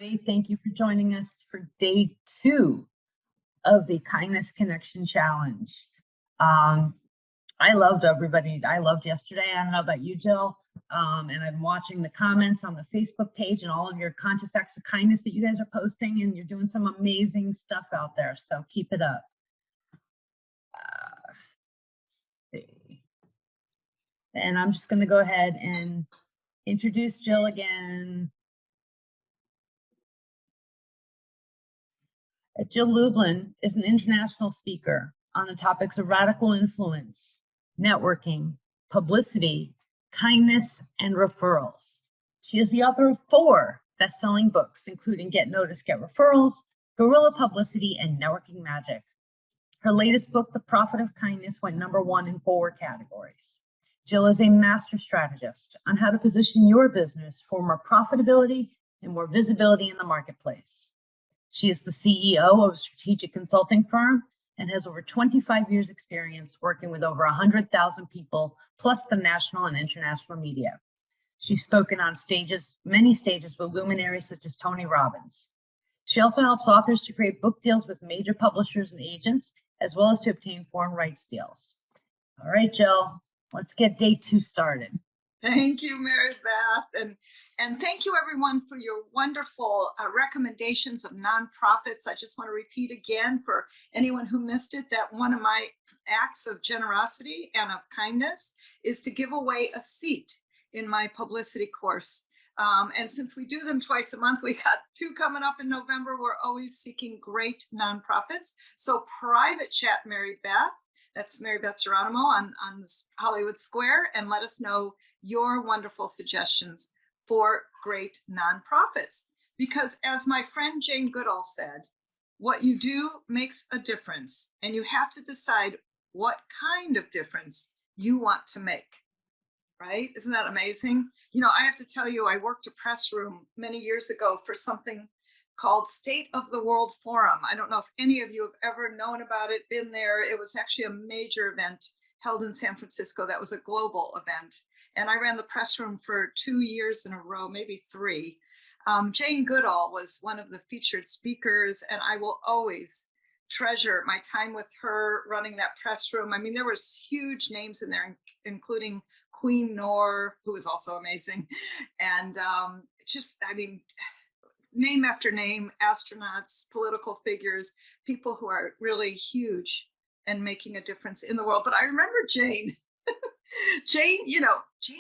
Thank you for joining us for day 2 of the Kindness Connection Challenge. I loved yesterday. I don't know about you, Jill. And I'm watching the comments on the Facebook page and all of your conscious acts of kindness that you guys are posting, and you're doing some amazing stuff out there. So keep it up. Let's see. And I'm just going to go ahead and introduce Jill again. Jill Lublin is an international speaker on the topics of radical influence, networking, publicity, kindness, and referrals. She is the author of 4 best-selling books, including Get Noticed, Get Referrals, Guerrilla Publicity, and Networking Magic. Her latest book, The Profit of Kindness, went #1 in 4 categories. Jill is a master strategist on how to position your business for more profitability and more visibility in the marketplace. She is the CEO of a strategic consulting firm and has over 25 years experience working with over 100,000 people, plus the national and international media. She's spoken on many stages with luminaries such as Tony Robbins. She also helps authors to create book deals with major publishers and agents, as well as to obtain foreign rights deals. All right, Jill, let's get day 2 started. Thank you, Mary Beth. And thank you, everyone, for your wonderful recommendations of nonprofits. I just want to repeat again for anyone who missed it that one of my acts of generosity and of kindness is to give away a seat in my publicity course. And since we do them twice a month, we got 2 coming up in November. We're always seeking great nonprofits. So private chat Mary Beth. That's Mary Beth Geronimo on Hollywood Square, and let us know your wonderful suggestions for great nonprofits. Because as my friend Jane Goodall said, what you do makes a difference, and you have to decide what kind of difference you want to make, right? Isn't that amazing? You know, I have to tell you, I worked a press room many years ago for something called State of the World Forum. I don't know if any of you have ever known about it, been there. It was actually a major event held in San Francisco. That was a global event. And I ran the press room for 2 years in a row, maybe 3. Jane Goodall was one of the featured speakers, and I will always treasure my time with her running that press room. I mean, there was huge names in there, including Queen Noor, who was also amazing. And name after name, astronauts, political figures, people who are really huge and making a difference in the world. But I remember Jane. Jane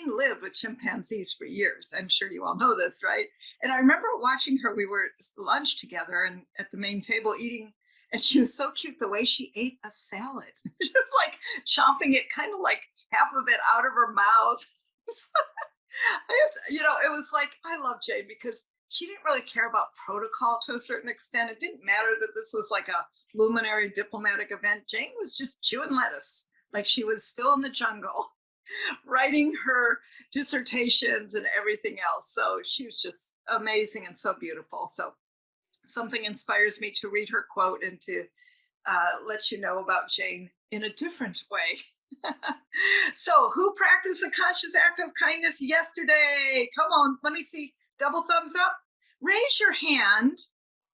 lived with chimpanzees for years. I'm sure you all know this, right? And I remember watching her. We were at lunch together and at the main table eating, and she was so cute the way she ate a salad. She was like chomping it, kind of like half of it out of her mouth. It was like, I love Jane because she didn't really care about protocol to a certain extent. It didn't matter that this was like a luminary diplomatic event. Jane was just chewing lettuce, like she was still in the jungle, writing her dissertations and everything else. So she was just amazing and so beautiful. So something inspires me to read her quote and to let you know about Jane in a different way. So who practiced a conscious act of kindness yesterday? Come on, let me see. Double thumbs up. Raise your hand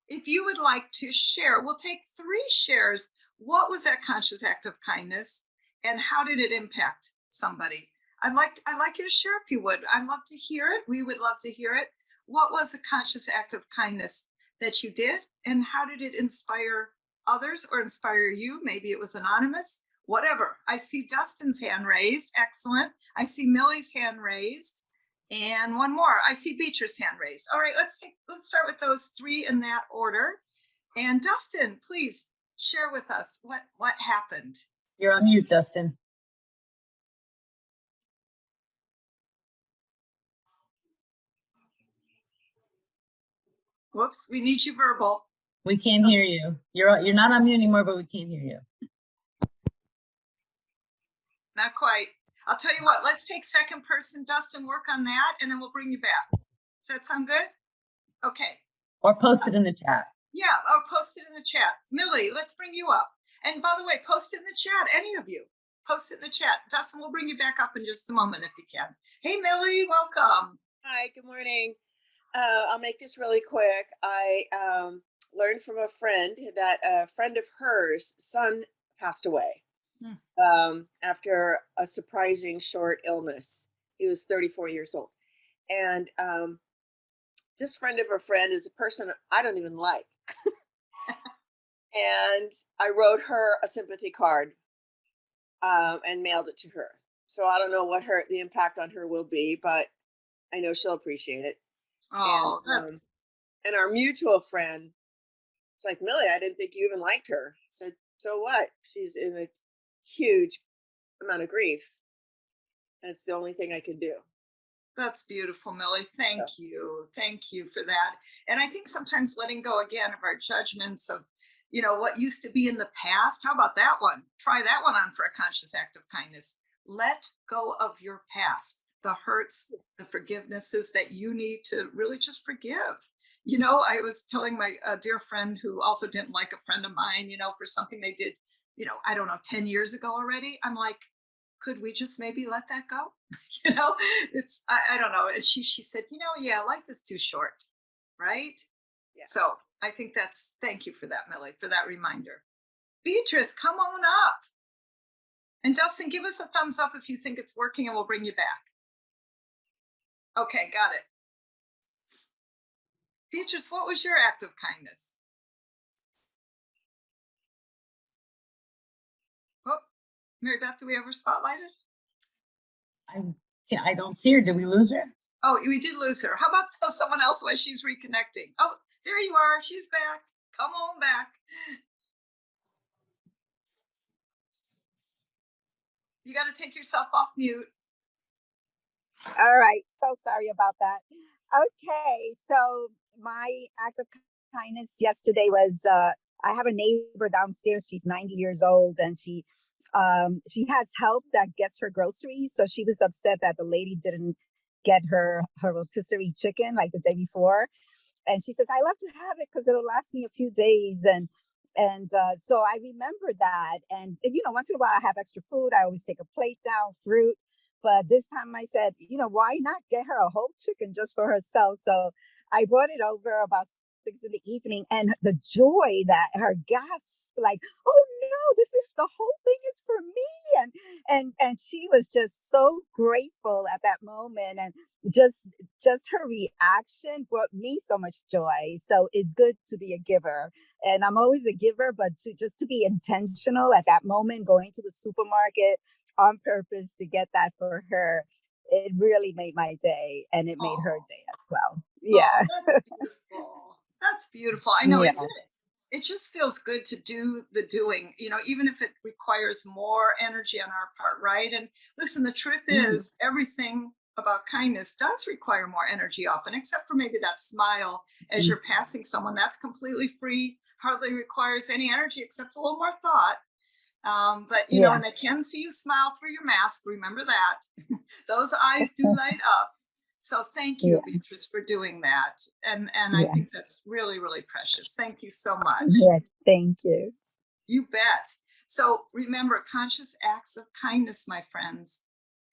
if you would like to share. We'll take 3 shares. What was that conscious act of kindness, and how did it impact somebody? I'd like you to share if you would. I'd love to hear it. We would love to hear it. What was a conscious act of kindness that you did, and how did it inspire others or inspire you? Maybe it was anonymous, whatever. I see Dustin's hand raised. Excellent. I see Millie's hand raised. And one more. I see Beatrice's hand raised. All right, let's start with those 3 in that order. And Dustin, please share with us what happened. You're on mute, Dustin. Whoops, we need you verbal. We can't hear you. You're not on mute anymore, but we can't hear you. Not quite. I'll tell you what, let's take second person. Dustin, work on that, and then we'll bring you back. Does that sound good? Okay. Or post it in the chat. Yeah, or post it in the chat. Millie, let's bring you up. And by the way, post it in the chat, any of you. Post it in the chat. Dustin, we'll bring you back up in just a moment if you can. Hey, Millie, welcome. Hi, good morning. I'll make this really quick. I learned from a friend that a friend of hers son passed away Hmm. after a surprising short illness. He was 34 years old. And this friend of a friend is a person I don't even like. And I wrote her a sympathy card and mailed it to her. So I don't know what the impact on her will be, but I know she'll appreciate it. Oh, And that's and our mutual friend, it's like, Millie, I didn't think you even liked her. I said, so what? She's in a huge amount of grief, and it's the only thing I can do. That's beautiful, Millie. So, Thank you. Thank you for that. And I think sometimes letting go again of our judgments of, what used to be in the past. How about that one? Try that one on for a conscious act of kindness. Let go of your past, the hurts, the forgivenesses that you need to really just forgive. I was telling my dear friend who also didn't like a friend of mine, for something they did, I don't know, 10 years ago already. I'm like, could we just maybe let that go? you know, I don't know. And she said, yeah, life is too short, right? yeah. So I think thank you for that, Millie, for that reminder. Beatrice, come on up. And Dustin, give us a thumbs up if you think it's working and we'll bring you back. Okay, got it. Beatrice, what was your act of kindness? Oh, Mary Beth, do we have her spotlighted? I don't see her. Did we lose her? Oh, we did lose her. How about tell someone else why she's reconnecting? Oh, there you are. She's back. Come on back. You got to take yourself off mute. All right. So sorry about that. Okay. So my act of kindness yesterday was I have a neighbor downstairs. She's 90 years old and she has help that gets her groceries. So she was upset that the lady didn't get her rotisserie chicken like the day before. And she says, I love to have it because it'll last me a few days. And so I remember that. And, once in a while I have extra food. I always take a plate down, fruit. But this time I said, why not get her a whole chicken just for herself? So I brought it over about 6 in the evening, and the joy that her gasp, like, oh no, the whole thing is for me. And she was just so grateful at that moment. And just her reaction brought me so much joy. So it's good to be a giver, and I'm always a giver, but to be intentional at that moment, going to the supermarket on purpose to get that for her, it really made my day, and it made her day as well. Yeah. That's beautiful. That's beautiful. I know, Yeah. isn't it? It just feels good to do the doing, even if it requires more energy on our part, right? And listen, the truth is, everything about kindness does require more energy often, except for maybe that smile as you're passing someone. That's completely free, hardly requires any energy except a little more thought. But Yeah. and I can see you smile through your mask. Remember that. Those eyes do light up. So thank you, Yeah. Beatrice, for doing that. And I Yeah. think that's really, really precious. Thank you so much. Yeah. Thank you. You bet. So remember, conscious acts of kindness, my friends,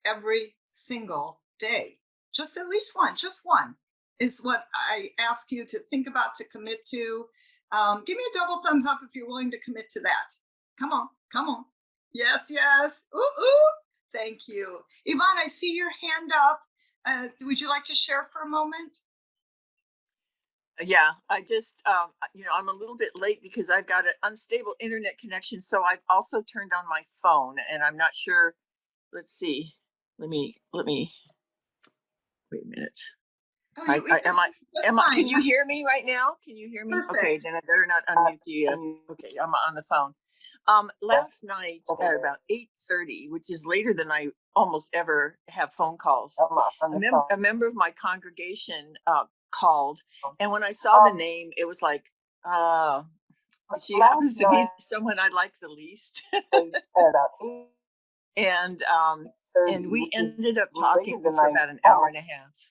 every single day. Just at least one, just one is what I ask you to think about, to commit to. Give me a double thumbs up if you're willing to commit to that. Come on, come on. Yes, yes. Ooh, ooh. Thank you. Yvonne, I see your hand up. Would you like to share for a moment? Yeah, I just, I'm a little bit late because I've got an unstable internet connection. So I've also turned on my phone, and I'm not sure. Let's see. Let me, wait a minute. Oh, Can you hear me right now? Can you hear me? Perfect. Okay, then I better not unmute you. Okay, I'm on the phone. Last night at about 8:30, which is later than I almost ever have phone calls, a member of my congregation called, and when I saw the name, it was like, she happens to be someone I like the least. and we ended up talking for about an hour and a half.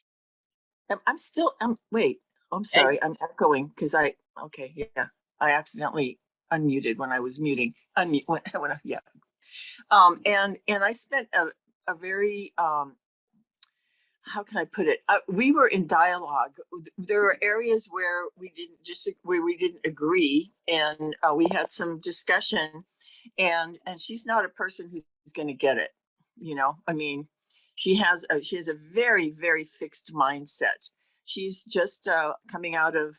Wait, I'm sorry, I'm echoing because I accidentally unmuted when I was muting. Yeah. And I spent a very how can I put it? We were in dialogue. There were areas where we didn't agree, and we had some discussion. And she's not a person who's going to get it. I mean, she has a very, very fixed mindset. She's just coming out of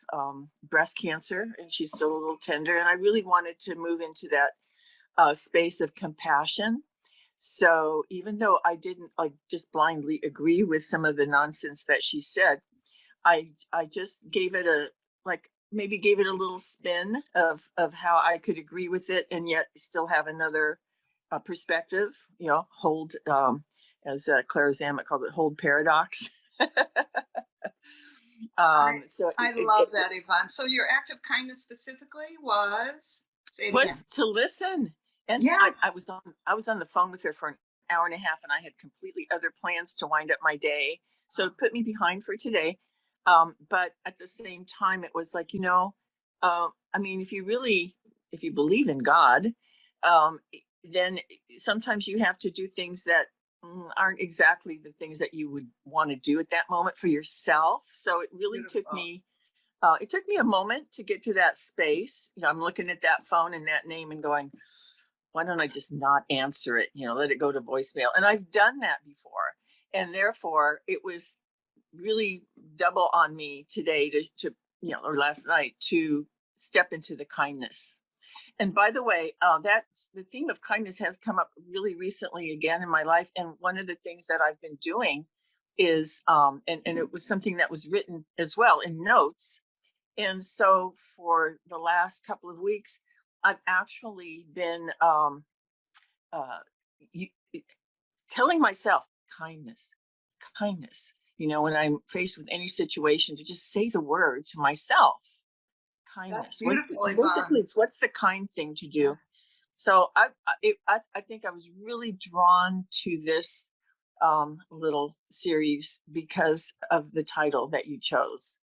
breast cancer, and she's still a little tender. And I really wanted to move into that space of compassion. So even though I didn't like just blindly agree with some of the nonsense that she said, I just gave it maybe gave it a little spin of how I could agree with it and yet still have another perspective. Hold, as Claire Zammit called it, hold paradox. I love that, Yvonne. So your act of kindness specifically was, say it again. To listen. And Yeah. I was on the phone with her for an hour and a half, and I had completely other plans to wind up my day. So it put me behind for today. But at the same time, it was like, I mean, if you believe in God, then sometimes you have to do things that aren't exactly the things that you would want to do at that moment for yourself. So it really Beautiful. took me a moment to get to that space. I'm looking at that phone and that name and going, why don't I just not answer it? Let it go to voicemail. And I've done that before. And therefore it was really double on me today or last night to step into the kindness. And by the way, the theme of kindness has come up really recently again in my life. And one of the things that I've been doing is, and it was something that was written as well in notes. And so for the last couple of weeks, I've actually been telling myself kindness, when I'm faced with any situation, to just say the word to myself. Kindness. That's beautiful. Basically, it's what's the kind thing to do. So I think I was really drawn to this little series because of the title that you chose.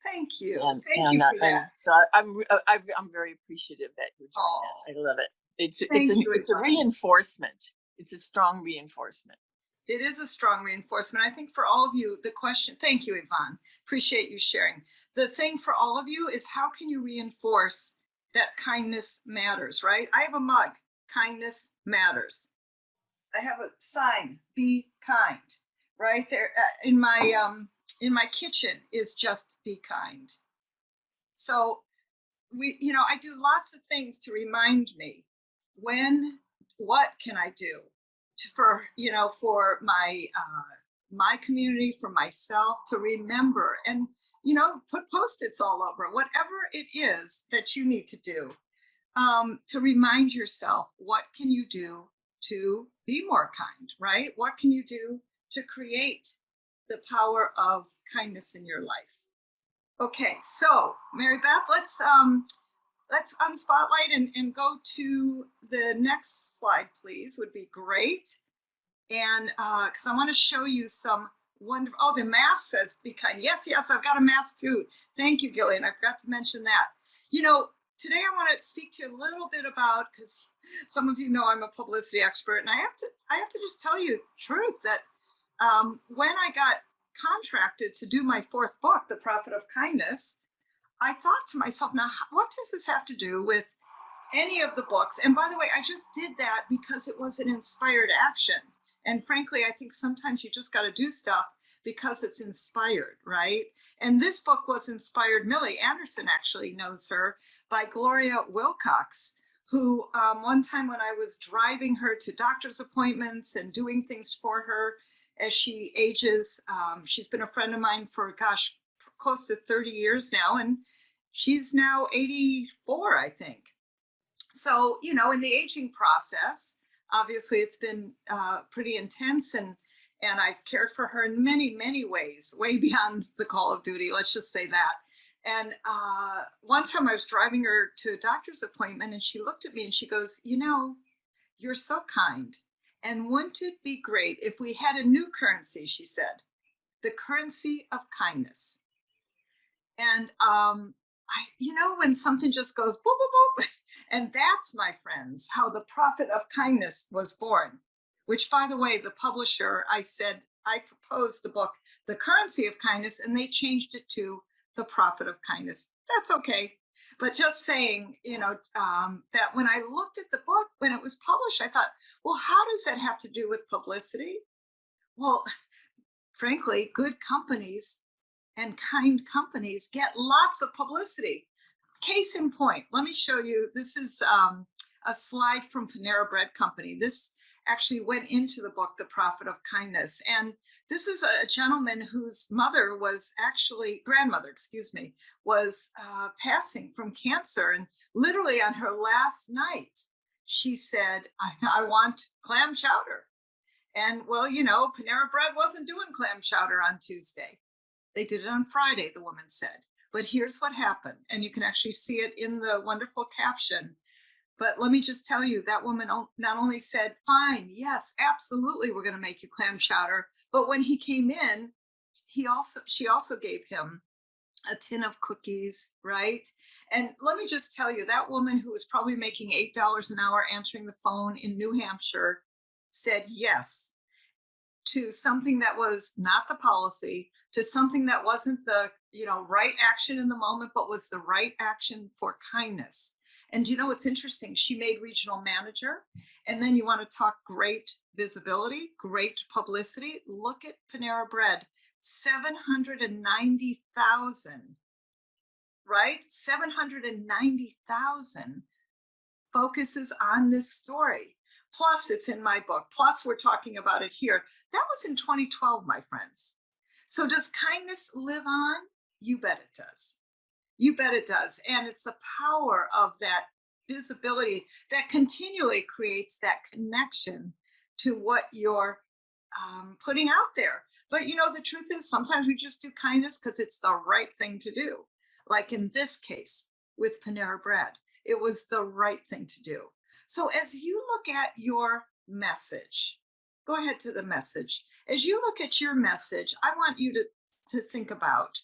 Thank you. Thank you for that. So I'm very appreciative that you're doing this. I love it. It's a reinforcement. It's a strong reinforcement. It is a strong reinforcement. I think for all of you, the question, thank you, Yvonne. Appreciate you sharing. The thing for all of you is, how can you reinforce that kindness matters, right? I have a mug, kindness matters. I have a sign, be kind, right there in my kitchen is just be kind. So I do lots of things to remind me what can I do for my community, for myself, to remember, and put Post-its all over, whatever it is that you need to do, to remind yourself, what can you do to be more kind, right? What can you do to create the power of kindness in your life? Okay, so Mary Beth, let's unspotlight and go to the next slide, please, would be great. And because I want to show you some wonderful, the mask says be kind. Yes, I've got a mask too. Thank you, Gillian. I forgot to mention that. Today I want to speak to you a little bit about, because some of you know I'm a publicity expert, and I have to just tell you the truth that when I got contracted to do my fourth book, The Prophet of Kindness, I thought to myself, now, what does this have to do with any of the books? And by the way, I just did that because it was an inspired action. And frankly, I think sometimes you just got to do stuff because it's inspired, right? And this book was inspired, Millie Anderson actually knows her, by Gloria Wilcox, who one time when I was driving her to doctor's appointments and doing things for her as she ages, she's been a friend of mine for, close to 30 years now, and she's now 84, I think. So, in the aging process, obviously it's been pretty intense, and I've cared for her in many, many ways, way beyond the call of duty, let's just say that. And one time I was driving her to a doctor's appointment, and she looked at me and she goes, you're so kind. And wouldn't it be great if we had a new currency, she said, the currency of kindness. And when something just goes boop, boop, boop, and that's, my friends, how The Prophet of Kindness was born, which, by the way, the publisher, I said, I proposed the book, The Currency of Kindness, and they changed it to The Profit of Kindness. That's okay. But just saying, that when I looked at the book, when it was published, I thought, well, how does that have to do with publicity? Well, frankly, good companies and kind companies get lots of publicity. Case in point, let me show you. This is a slide from Panera Bread Company. This actually went into the book, The Profit of Kindness. And this is a gentleman whose grandmother, was passing from cancer. And literally on her last night, she said, I want clam chowder. And well, Panera Bread wasn't doing clam chowder on Tuesday. They did it on Friday, the woman said. But here's what happened. And you can actually see it in the wonderful caption. But let me just tell you, that woman not only said, fine, yes, absolutely, we're going to make you clam chowder. But when he came in, she also gave him a tin of cookies, right? And let me just tell you, that woman who was probably making $8 an hour answering the phone in New Hampshire said yes to something that was not the policy, to something that wasn't the right action in the moment, but was the right action for kindness. And what's interesting? She made regional manager. And then you want to talk great visibility, great publicity. Look at Panera Bread, 790,000, right? 790,000 focuses on this story. Plus, it's in my book. Plus, we're talking about it here. That was in 2012, my friends. So does kindness live on? You bet it does. You bet it does. And it's the power of that visibility that continually creates that connection to what you're putting out there. But the truth is, sometimes we just do kindness because it's the right thing to do. Like in this case with Panera Bread, it was the right thing to do. So as you look at your message, go ahead to the message. As you look at your message, I want you to think about,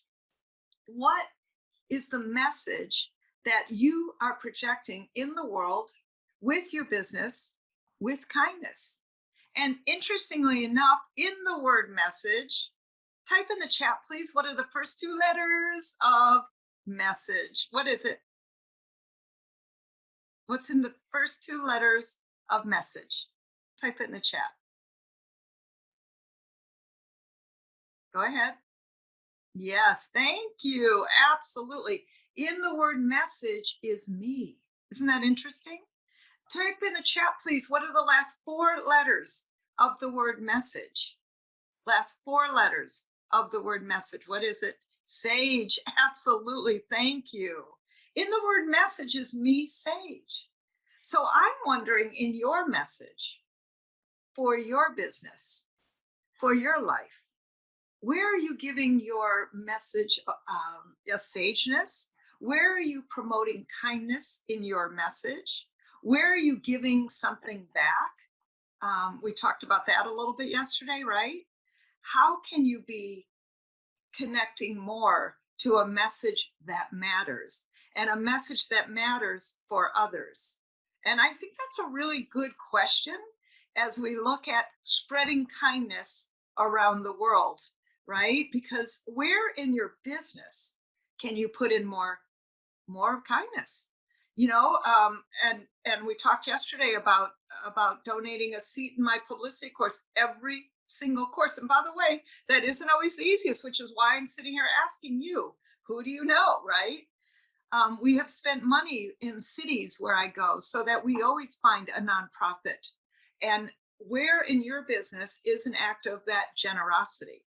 what is the message that you are projecting in the world with your business, with kindness? And interestingly enough, in the word message, type in the chat, please, what are the first two letters of message? What is it? What's in the first two letters of message? Type it in the chat. Go ahead. Yes, thank you. Absolutely. In the word message is me. Isn't that interesting? Type in the chat, please. What are the last four letters of the word message? Last four letters of the word message. What is it? Sage. Absolutely. Thank you. In the word message is me, Sage. So I'm wondering, in your message, for your business, for your life, where are you giving your message a sageness? Where are you promoting kindness in your message? Where are you giving something back? We talked about that a little bit yesterday, right? How can you be connecting more to a message that matters, and a message that matters for others? And I think that's a really good question as we look at spreading kindness around the world, right? Because where in your business can you put in more kindness? And we talked yesterday about donating a seat in my publicity course, every single course. And by the way, that isn't always the easiest, which is why I'm sitting here asking you, who do you know, right? We have spent money in cities where I go so that we always find a nonprofit. And where in your business is an act of that generosity?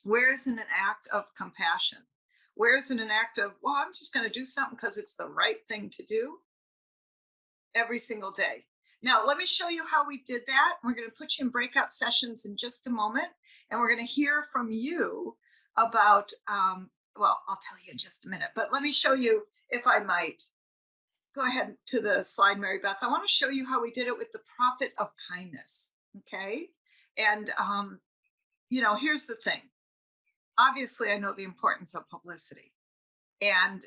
Where is it an act of compassion? Where is it an act of, well, I'm just going to do something because it's the right thing to do? Every single day. Now, let me show you how we did that. We're going to put you in breakout sessions in just a moment, and we're going to hear from you about, well, I'll tell you in just a minute, but let me show you, if I might. Go ahead to the slide, Mary Beth. I want to show you how we did it with the profit of kindness, okay? And, here's the thing. Obviously, I know the importance of publicity and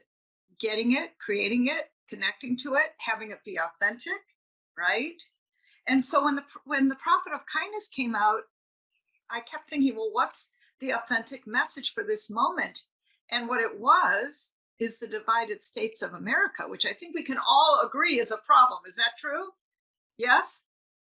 getting it, creating it, connecting to it, having it be authentic, right? And so when the profit of kindness came out, I kept thinking, well, what's the authentic message for this moment? And what it was is the divided states of America, which I think we can all agree is a problem. Is that true? Yes?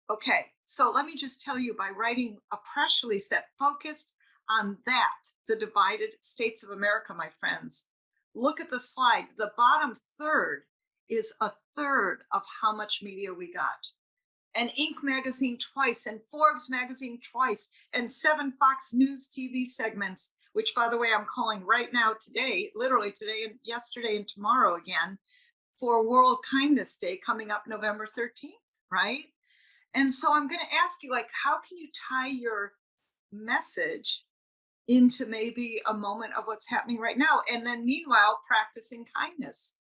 Okay, so let me just tell you, by writing a press release that focused on that, the divided states of America, my friends, look at the slide. The bottom third is a third of how much media we got. And Inc. magazine twice, and Forbes magazine twice, and 7 Fox News TV segments, which, by the way, I'm calling right now today, literally today and yesterday and tomorrow again, for World Kindness Day coming up November 13th, right? And so I'm going to ask you, like, how can you tie your message into maybe a moment of what's happening right now? And then meanwhile, practicing kindness.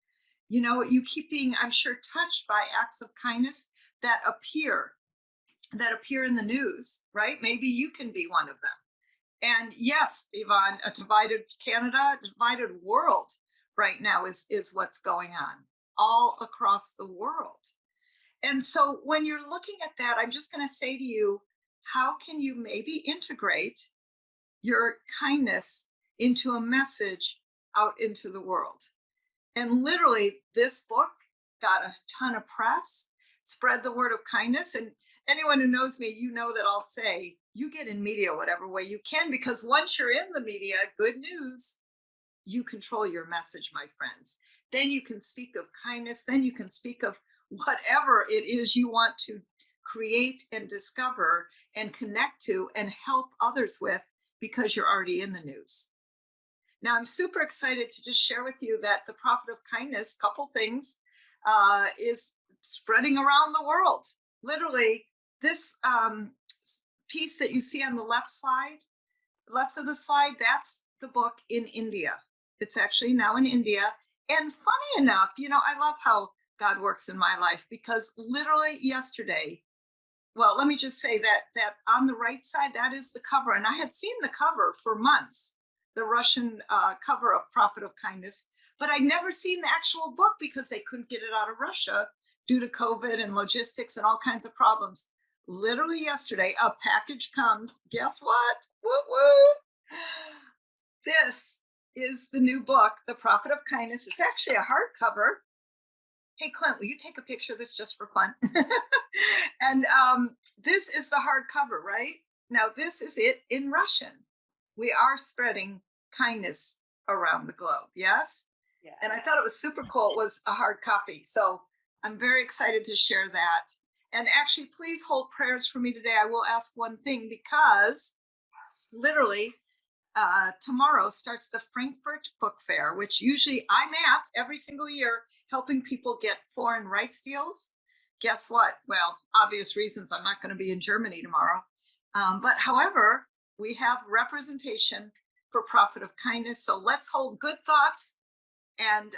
You know, you keep being, I'm sure, touched by acts of kindness that appear in the news, right? Maybe you can be one of them. And yes, Yvonne, a divided Canada, a divided world right now is what's going on all across the world. And so when you're looking at that, I'm just going to say to you, how can you maybe integrate your kindness into a message out into the world? And literally, this book got a ton of press, spread the word of kindness. And anyone who knows me, you know that I'll say, you get in media whatever way you can, because once you're in the media, good news, you control your message, my friends. Then you can speak of kindness. Then you can speak of whatever it is you want to create and discover and connect to and help others with, because you're already in the news. Now, I'm super excited to just share with you that the Prophet of Kindness, couple things, is spreading around the world. Literally, this piece that you see on the left of the slide, that's the book in India. It's actually now in India. And funny enough, you know, I love how God works in my life, because literally yesterday, well, let me just say that on the right side, that is the cover. And I had seen the cover for months, the Russian cover of Prophet of Kindness, but I'd never seen the actual book because they couldn't get it out of Russia due to COVID and logistics and all kinds of problems. Literally yesterday, a package comes. Guess what? Woo woo! This is the new book, The Prophet of Kindness. It's actually a hardcover. Hey, Clint, will you take a picture of this just for fun? And this is the hardcover, right? Now, this is it in Russian. We are spreading kindness around the globe, yes? Yeah. And I thought it was super cool. It was a hard copy. So I'm very excited to share that. And actually, please hold prayers for me today. I will ask one thing, because literally tomorrow starts the Frankfurt Book Fair, which usually I'm at every single year, helping people get foreign rights deals. Guess what? Well, obvious reasons, I'm not going to be in Germany tomorrow. But however, we have representation for Prophet of Kindness. So let's hold good thoughts. And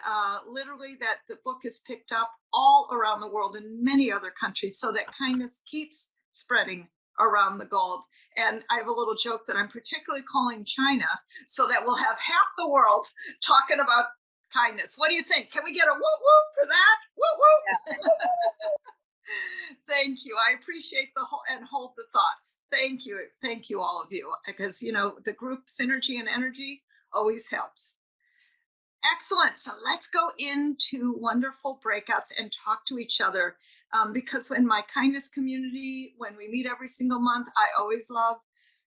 literally that the book is picked up all around the world in many other countries, so that kindness keeps spreading around the globe. And I have a little joke that I'm particularly calling China, so that we'll have half the world talking about kindness. What do you think? Can we get a whoop whoop for that? Whoop whoop. Yeah. Thank you. I appreciate the whole, and hold the thoughts. Thank you. Thank you, all of you, because, you know, the group synergy and energy always helps. Excellent. So let's go into wonderful breakouts and talk to each other. Because in my kindness community, when we meet every single month, I always love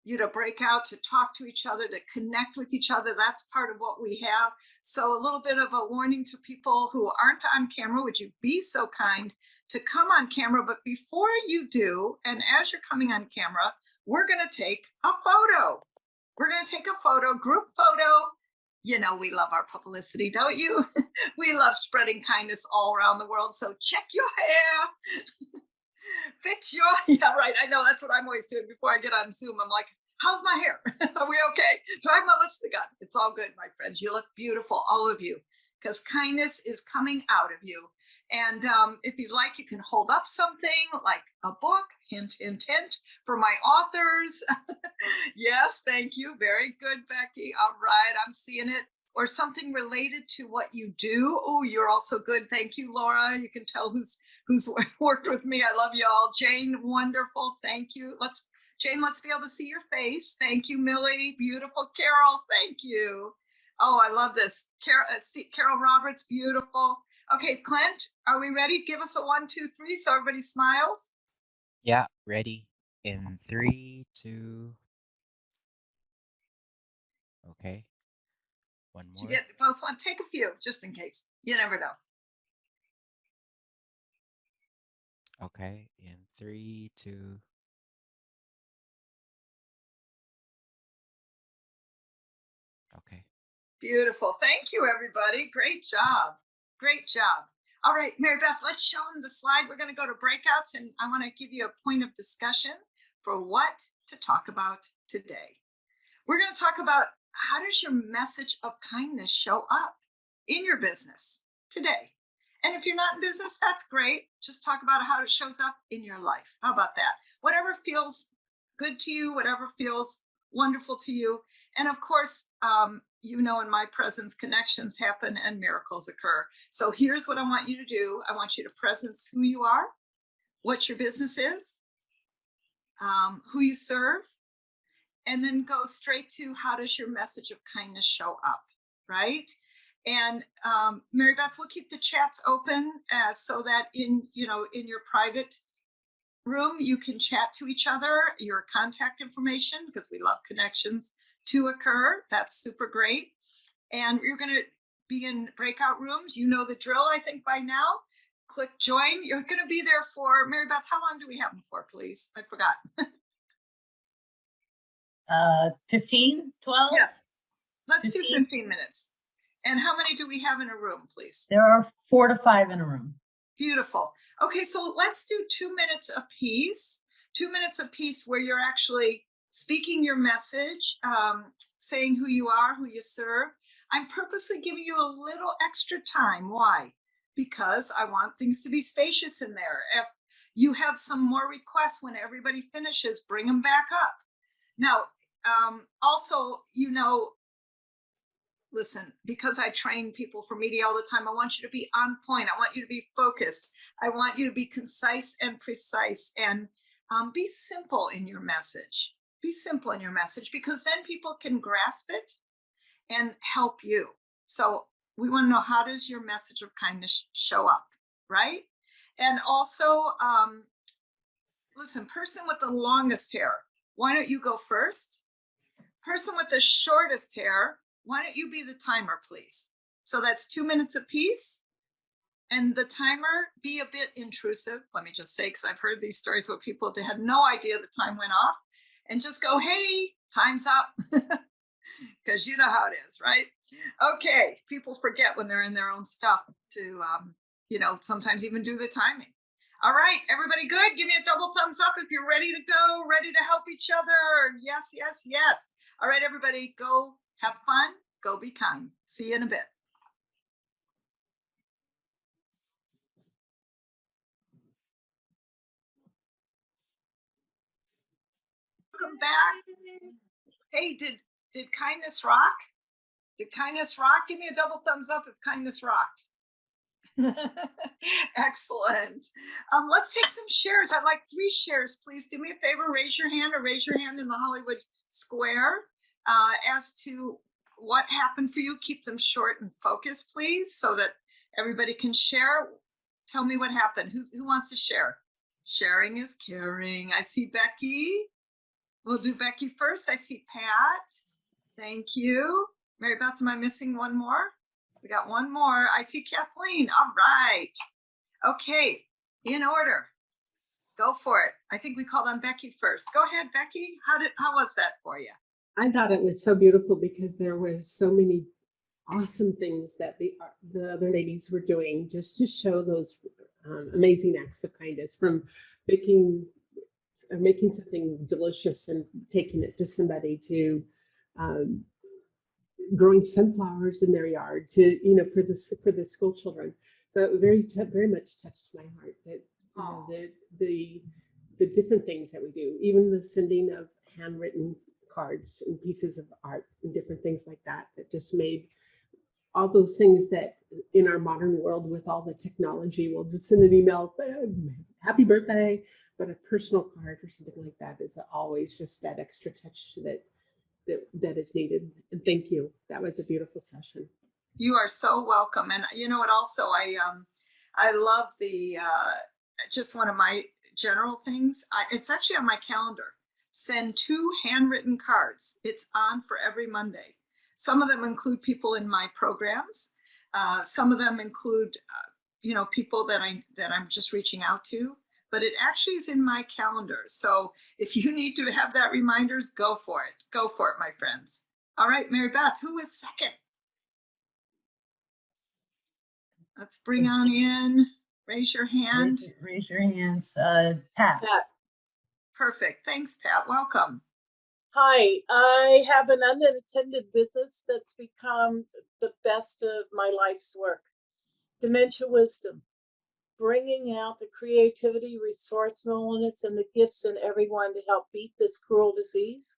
you to break out, to talk to each other, to connect with each other. That's part of what we have. So a little bit of a warning to people who aren't on camera, would you be so kind to come on camera? But before you do, and as you're coming on camera, we're going to take a photo. We're going to take a photo, group photo. You know, we love our publicity, don't you? We love spreading kindness all around the world. So check your hair, fix your, yeah, right. I know that's what I'm always doing before I get on Zoom. I'm like, how's my hair? Are we okay? Do I have my lipstick on? It's all good, my friends. You look beautiful, all of you, because kindness is coming out of you. And if you'd like, you can hold up something like a book, hint, hint, hint, for my authors. Yes, thank you. Very good, Becky. All right, I'm seeing it. Or something related to what you do. Oh, you're also good. Thank you, Laura. You can tell who's worked with me. I love you all. Jane, wonderful. Thank you. Let's Jane, let's be able to see your face. Thank you, Millie. Beautiful. Carol, thank you. Oh, I love this. Carol Roberts, beautiful. Okay, Clint, are we ready? Give us a 1, 2, 3 so everybody smiles. Yeah, ready. In 3, 2. Okay. One Did you more. get both one? Take a few, just in case. You never know. Okay. In 3, 2. Okay. Beautiful. Thank you, everybody. Great job. Great job. All right, Mary Beth, let's show them the slide. We're going to go to breakouts, and I want to give you a point of discussion for what to talk about today. We're going to talk about how does your message of kindness show up in your business today? And if you're not in business, that's great. Just talk about how it shows up in your life. How about that? Whatever feels good to you, whatever feels wonderful to you. And of course, you know, in my presence, connections happen and miracles occur. So here's what I want you to do. I want you to presence who you are, what your business is, who you serve, and then go straight to how does your message of kindness show up, right? And Mary Beth, we'll keep the chats open so that in your private room, you can chat to each other, your contact information, because we love connections to occur. That's super great. And you're going to be in breakout rooms. You know the drill, I think, by now. Click join. You're going to be there for, Mary Beth, how long do we have them for, please? I forgot. 15, 12? Yes. Let's 15? do 15 minutes. And how many do we have in a room, please? There are 4 to 5 in a room. Beautiful. Okay, so let's do 2 minutes apiece. 2 minutes apiece where you're actually speaking your message, saying who you are, who you serve. I'm purposely giving you a little extra time. Why? Because I want things to be spacious in there. If you have some more requests when everybody finishes, bring them back up. Now, also, listen, because I train people for media all the time, I want you to be on point. I want you to be focused. I want you to be concise and precise, and be simple in your message. Be simple in your message, because then people can grasp it and help you. So we want to know, how does your message of kindness show up, right? And also, listen, person with the longest hair, why don't you go first? Person with the shortest hair, why don't you be the timer, please? So that's 2 minutes apiece. And the timer, be a bit intrusive. Let me just say, because I've heard these stories where people had no idea the time went off, and just go, hey, time's up. Because you know how it is, right? Okay, people forget when they're in their own stuff to, sometimes even do the timing. All right, everybody good? Give me a double thumbs up if you're ready to go, ready to help each other. Yes, yes, yes. All right, everybody, go have fun, go be kind. See you in a bit. Welcome back. Hey, did kindness rock? Did kindness rock? Give me a double thumbs up if kindness rocked. Excellent. Let's take some shares. I'd like 3 shares, please. Do me a favor, raise your hand, or raise your hand in the Hollywood Square as to what happened for you. Keep them short and focused, please, so that everybody can share. Tell me what happened. Who wants to share? Sharing is caring. I see Becky. We'll do Becky first. I see Pat. Thank you. Mary Beth, am I missing one more? We got one more. I see Kathleen. All right. Okay, in order. Go for it. I think we called on Becky first. Go ahead, Becky. How was that for you? I thought it was so beautiful because there were so many awesome things that the other ladies were doing just to show those amazing acts of kindness, from making something delicious and taking it to somebody, to growing sunflowers in their yard, to for the school children. So it very much touched my heart that the different things that we do, even the sending of handwritten cards and pieces of art and different things like that just made all those things that in our modern world with all the technology, we'll just send an email, happy birthday, but a personal card or something like that is always just that extra touch that is needed. And thank you. That was a beautiful session. You are so welcome. And you know what, also, I love the, just one of my general things. It's actually on my calendar. Send 2 handwritten cards. It's on for every Monday. Some of them include people in my programs. Some of them include, people that I'm just reaching out to, but it actually is in my calendar. So if you need to have that reminders, go for it. Go for it, my friends. All right, Mary Beth, who is second? Let's bring on in, raise your hand. Raise your hands. Pat. Pat. Perfect. Thanks, Pat. Welcome. Hi, I have an unattended business that's become the best of my life's work. Dementia Wisdom, bringing out the creativity, resourcefulness, and the gifts in everyone to help beat this cruel disease.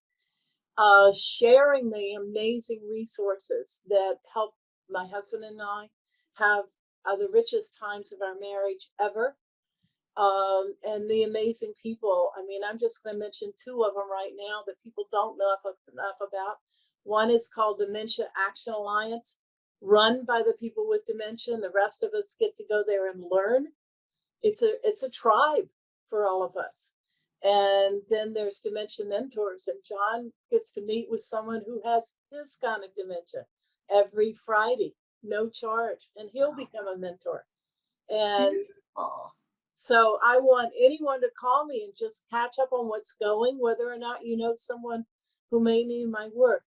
Sharing the amazing resources that help my husband and I have the richest times of our marriage ever. And the amazing people. I mean, I'm just going to mention 2 of them right now that people don't know enough about. One is called Dementia Action Alliance, run by the people with dementia, and the rest of us get to go there and learn. It's a tribe for all of us. And then there's Dementia Mentors, and John gets to meet with someone who has his kind of dementia every Friday, no charge, and he'll become a mentor. And so I want anyone to call me and just catch up on what's going, whether or not you know someone who may need my work.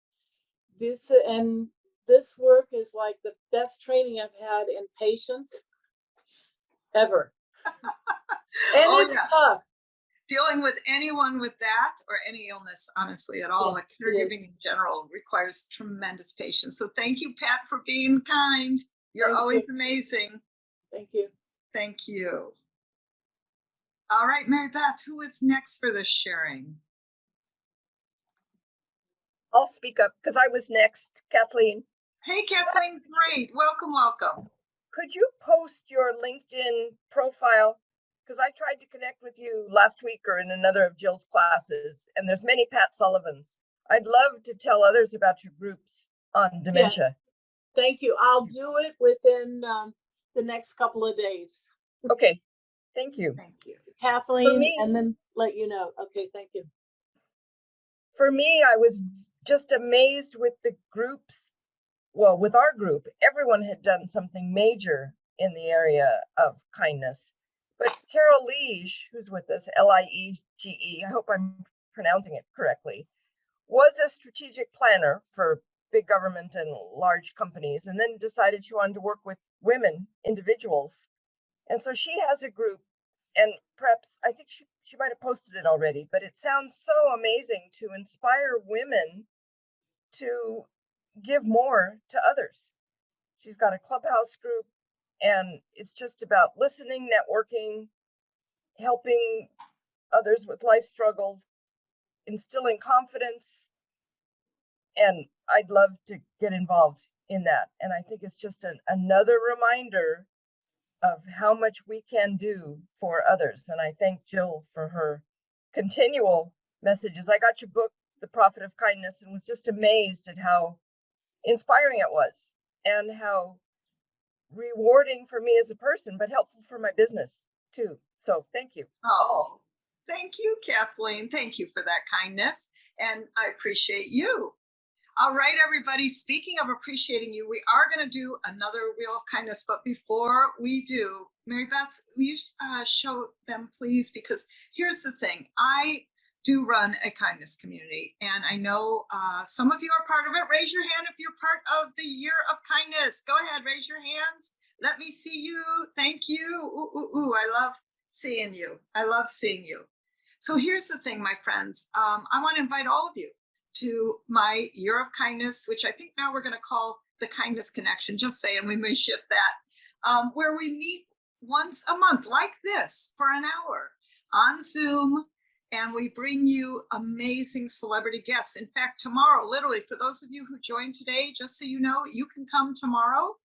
This work is like the best training I've had in patience ever. And it's tough. Dealing with anyone with that or any illness, honestly, at all, like caregiving in general, requires tremendous patience. So thank you, Pat, for being kind. You're always amazing. Thank you. Thank you. All right, Mary Beth, who is next for this sharing? I'll speak up because I was next, Kathleen. Hey, Kathleen, great. Welcome, welcome. Could you post your LinkedIn profile? Because I tried to connect with you last week or in another of Jill's classes, and there's many Pat Sullivans. I'd love to tell others about your groups on dementia. Yeah. Thank you. I'll do it within the next couple of days. Okay. Thank you. Thank you. Kathleen, and then let you know. Okay, thank you. For me, I was just amazed with the groups. Well, with our group, everyone had done something major in the area of kindness. But Carol Liege, who's with us, Liege, I hope I'm pronouncing it correctly, was a strategic planner for big government and large companies, and then decided she wanted to work with women, individuals. And so she has a group, and perhaps, I think she might have posted it already, but it sounds so amazing to inspire women to give more to others. She's got a clubhouse group, and it's just about listening, networking, helping others with life struggles, instilling confidence. And I'd love to get involved in that. And I think it's just another reminder of how much we can do for others. And I thank Jill for her continual messages. I got your book, The Profit of Kindness, and was just amazed at how inspiring it was and how rewarding for me as a person, but helpful for my business too. So thank you. Oh, thank you, Kathleen. Thank you for that kindness. And I appreciate you. All right, everybody. Speaking of appreciating you, we are going to do another Wheel of Kindness. But before we do, Mary Beth, will you show them, please? Because here's the thing. I do run a kindness community, and I know some of you are part of it. Raise your hand if you're part of the Year of Kindness. Go ahead, raise your hands. Let me see you. Thank you. Ooh, ooh, ooh. I love seeing you. I love seeing you. So here's the thing, my friends. I want to invite all of you to my Year of Kindness, which I think now we're going to call the Kindness Connection, just saying, we may shift that, where we meet once a month like this for an hour on Zoom, and we bring you amazing celebrity guests. In fact, tomorrow, literally, for those of you who joined today, just so you know, you can come tomorrow.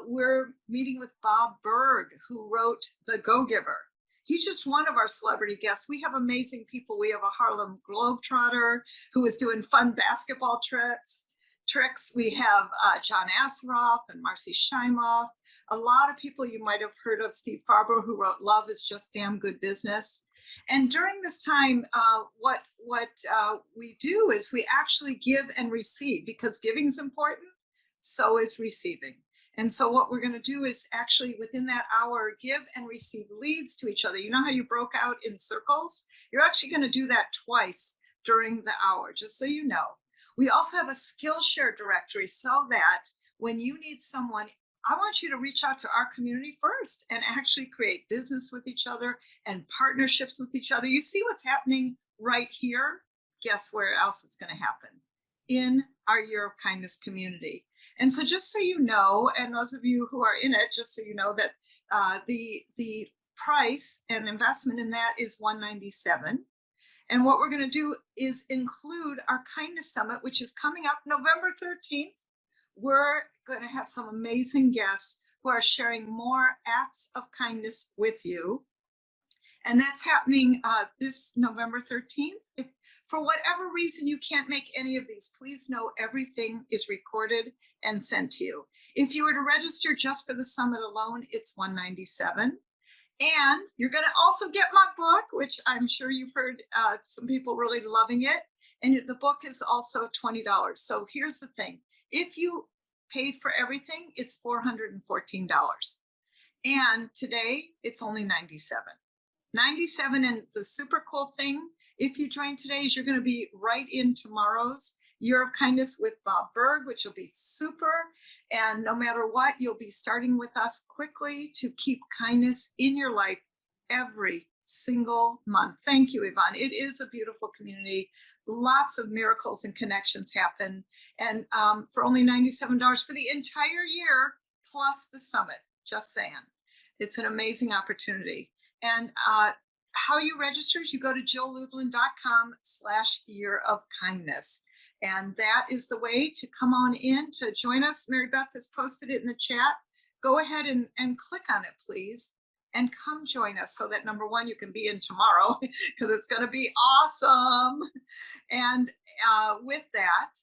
We're meeting with Bob Berg, who wrote The Go-Giver. He's just one of our celebrity guests. We have amazing people. We have a Harlem Globetrotter who is doing fun basketball tricks. We have John Asseroff and Marcy Shimoff. A lot of people you might have heard of. Steve Farber, who wrote Love is Just Damn Good Business. And during this time, what we do is we actually give and receive, because giving is important, so is receiving. And so what we're going to do is actually within that hour, give and receive leads to each other. You know how you broke out in circles? You're actually going to do that twice during the hour, just so you know. We also have a Skillshare directory so that when you need someone, I want you to reach out to our community first and actually create business with each other and partnerships with each other. You see what's happening right here? Guess where else it's going to happen? In our Year of Kindness community. And so just so you know, and those of you who are in it, just so you know that the price and investment in that is $197. And what we're going to do is include our Kindness Summit, which is coming up November 13th. We're going to have some amazing guests who are sharing more acts of kindness with you. And that's happening this November 13th. If for whatever reason you can't make any of these, please know everything is recorded and sent to you. If you were to register just for the summit alone, it's $197. And you're going to also get my book, which I'm sure you've heard some people really loving it. And the book is also $20. So here's the thing. If you paid for everything, it's $414. And today it's only $97. And the super cool thing, if you join today, is you're going to be right in tomorrow's Year of Kindness with Bob Berg, which will be super. And no matter what, you'll be starting with us quickly to keep kindness in your life every single month. Thank you, Yvonne. It is a beautiful community. Lots of miracles and connections happen. And for only $97 for the entire year, plus the summit, just saying. It's an amazing opportunity. And how you register is you go to jilllublin.com/Year of Kindness. And that is the way to come on in to join us. Mary Beth has posted it in the chat. Go ahead and click on it, please, and come join us so that number one, you can be in tomorrow because it's going to be awesome. And with that,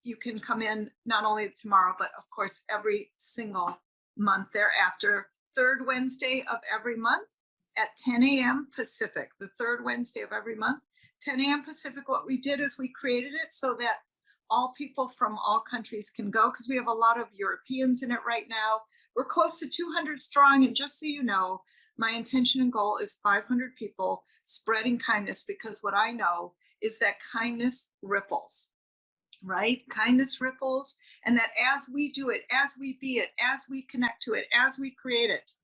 you can come in not only tomorrow, but of course, every single month thereafter. Third Wednesday of every month at 10 a.m. Pacific, the third Wednesday of every month, 10 a.m. Pacific. What we did is we created it so that all people from all countries can go, because we have a lot of Europeans in it right now. We're close to 200 strong. And just so you know, my intention and goal is 500 people spreading kindness, because what I know is that kindness ripples. Right? Kindness ripples, and that as we do it, as we be it, as we connect to it, as we create it,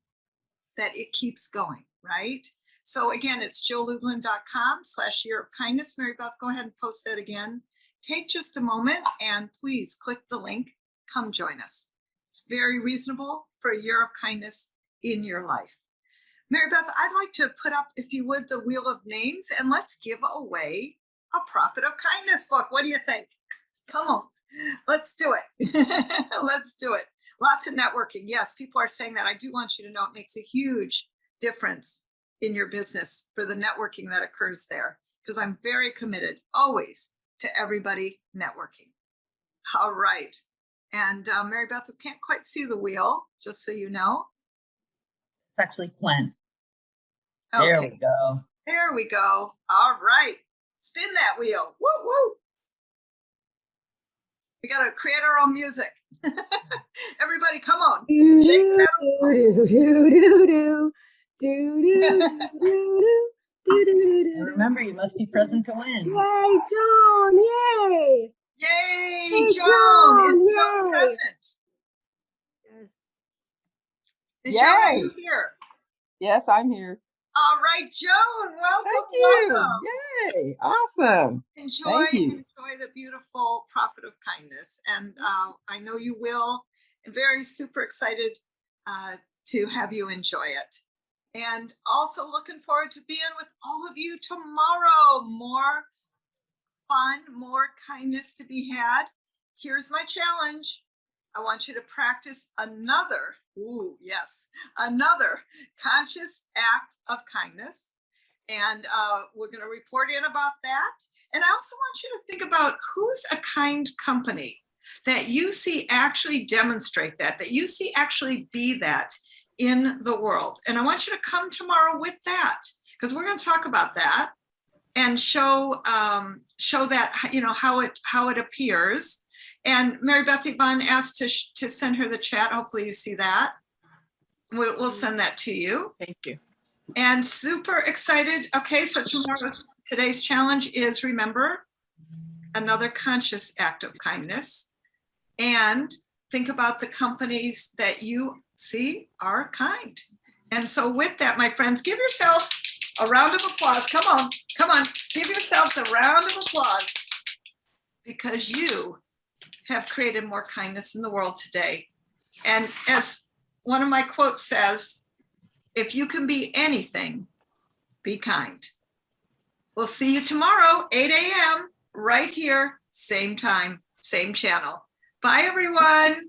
that it keeps going, right? So again, it's jilllublin.com/Year of Kindness. Mary Beth, go ahead and post that again. Take just a moment and please click the link. Come join us. It's very reasonable for a Year of Kindness in your life. Mary Beth, I'd like to put up, if you would, the wheel of names, and let's give away a Prophet of Kindness book. What do you think? Come on, let's do it. Let's do it. Lots of networking. Yes, people are saying that. I do want you to know it makes a huge difference in your business for the networking that occurs there, because I'm very committed always to everybody networking. All right. And Mary Beth, we can't quite see the wheel, just so you know. It's actually Glenn. Okay. There we go. There we go. All right. Spin that wheel. Woo, woo. We got to create our own music. Everybody, come on. And remember, you must be present to win. Yay, Joan! Yay! Yay, Hey, Joan! Joan, Is Joan yay. present? Yes. And Joan, are Yay. you here? Yes, I'm here. All right, Joan, welcome. Thank you. Welcome. Yay. Awesome. Enjoy you. the beautiful Prophet of Kindness. And I know you will. I'm very super excited to have you enjoy it. And also looking forward to being with all of you tomorrow. More fun, more kindness to be had. Here's my challenge. I want you to practice another, ooh, yes, another conscious act of kindness. And we're going to report in about that. And I also want you to think about who's a kind company that you see actually demonstrate that you see actually be that in the world. And I want you to come tomorrow with that, because we're going to talk about that and show that, how it appears. And Mary Beth Yvonne asked to send her the chat. Hopefully you see that. We'll send that to you. Thank you. And super excited. Okay, so today's challenge is, remember, another conscious act of kindness. And think about the companies that you see are kind. And so with that, my friends, give yourselves a round of applause. Come on. Give yourselves a round of applause, because you have created more kindness in the world today. And as one of my quotes says, if you can be anything, be kind. We'll see you tomorrow, 8 a.m., right here, same time, same channel. Bye, everyone.